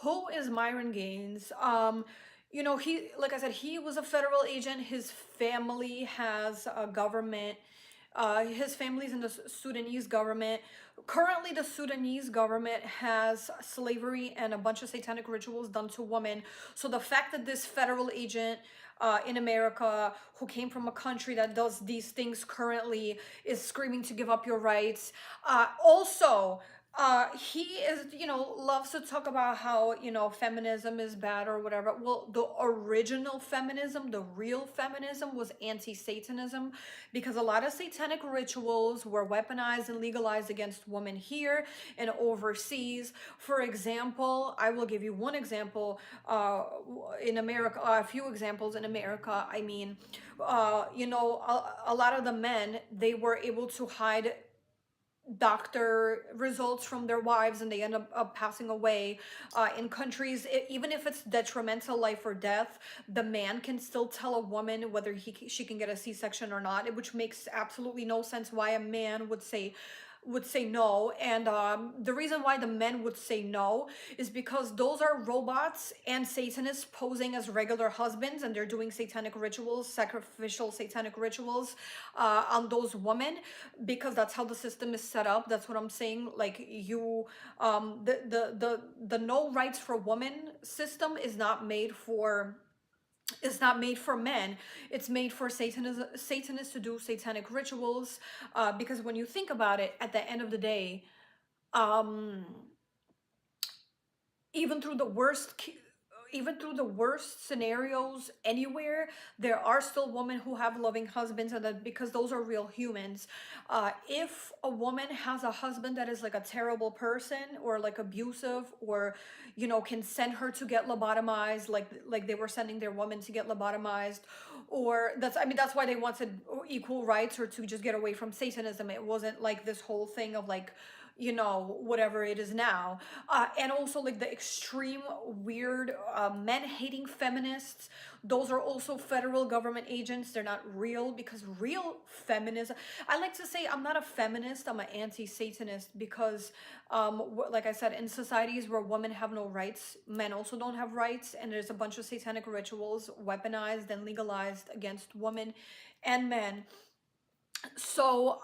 who is Myron Gaines? He, like I said, he was a federal agent. His family has a government. His family's in the Sudanese government. Currently, the Sudanese government has slavery and a bunch of satanic rituals done to women. So the fact that this federal agent in America who came from a country that does these things currently is screaming to give up your rights. Also, he is, loves to talk about how, feminism is bad or whatever. Well, the original feminism, the real feminism was anti-Satanism, because a lot of satanic rituals were weaponized and legalized against women here and overseas. For example, I will give you one example in America, a few examples in America. I mean, a lot of the men, they were able to hide doctor results from their wives, and they end up passing away in countries. Even if it's detrimental, life or death, the man can still tell a woman whether she can get a C-section or not, which makes absolutely no sense why a man would say no. And the reason why the men would say no is because those are robots and Satanists posing as regular husbands, and they're doing satanic rituals, sacrificial satanic rituals on those women, because that's how the system is set up. That's what I'm saying. Like, the no rights for women system is not made for, it's not made for men. It's made for Satanists to do satanic rituals, because when you think about it, at the end of the day, um even through the worst even through the worst scenarios anywhere, there are still women who have loving husbands, and that because those are real humans. If a woman has a husband that is like a terrible person, or like abusive, or can send her to get lobotomized, like they were sending their women to get lobotomized, or that's why they wanted equal rights, or to just get away from Satanism. It wasn't like this whole thing of like, whatever it is now. And also like the extreme weird men hating feminists, those are also federal government agents. They're not real, because real feminism, I like to say, I'm not a feminist, I'm an anti-Satanist, because like I said, in societies where women have no rights, men also don't have rights, and there's a bunch of satanic rituals weaponized and legalized against women and men. So,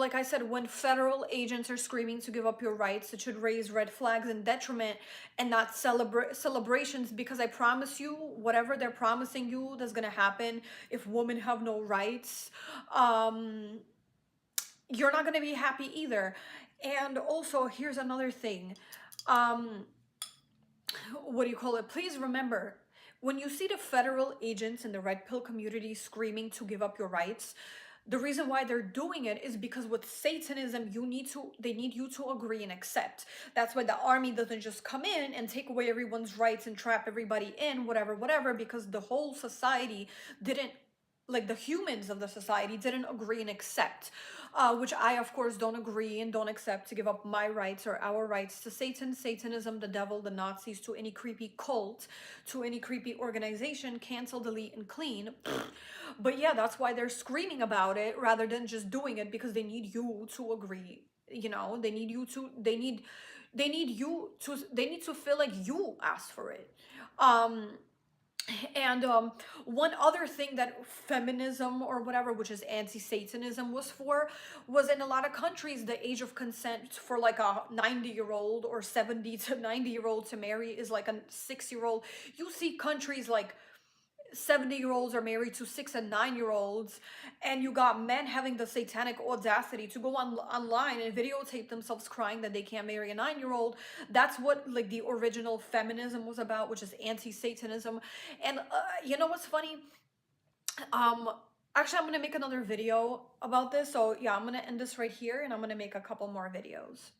like I said, when federal agents are screaming to give up your rights, it should raise red flags and detriment, and not celebrations, because I promise you, whatever they're promising you that's gonna happen if women have no rights, you're not gonna be happy either. And also, here's another thing. Um, what do you call it? Please remember, when you see the federal agents in the red pill community screaming to give up your rights, the reason why they're doing it is because with Satanism, they need you to agree and accept. That's why the army doesn't just come in and take away everyone's rights and trap everybody in, whatever, because the whole society didn't, like the humans of the society didn't agree and accept, which I of course don't agree and don't accept, to give up my rights or our rights to Satan, Satanism, the devil, the Nazis, to any creepy cult, to any creepy organization. Cancel, delete, and clean. But yeah, that's why they're screaming about it rather than just doing it, because they need you to agree. They need to feel like you asked for it. um and one other thing that feminism or whatever, which is anti-Satanism, was for, was in a lot of countries, the age of consent for like a 90-year-old or 70 to 90-year-old to marry is like a 6-year-old. You see countries like 70-year-olds are married to 6 and 9-year-olds, and you got men having the satanic audacity to go online and videotape themselves crying that they can't marry a 9-year-old. That's what like the original feminism was about, which is anti-Satanism. And you know what's funny? um Actually, I'm gonna make another video about this, so yeah, I'm gonna end this right here, and I'm gonna make a couple more videos.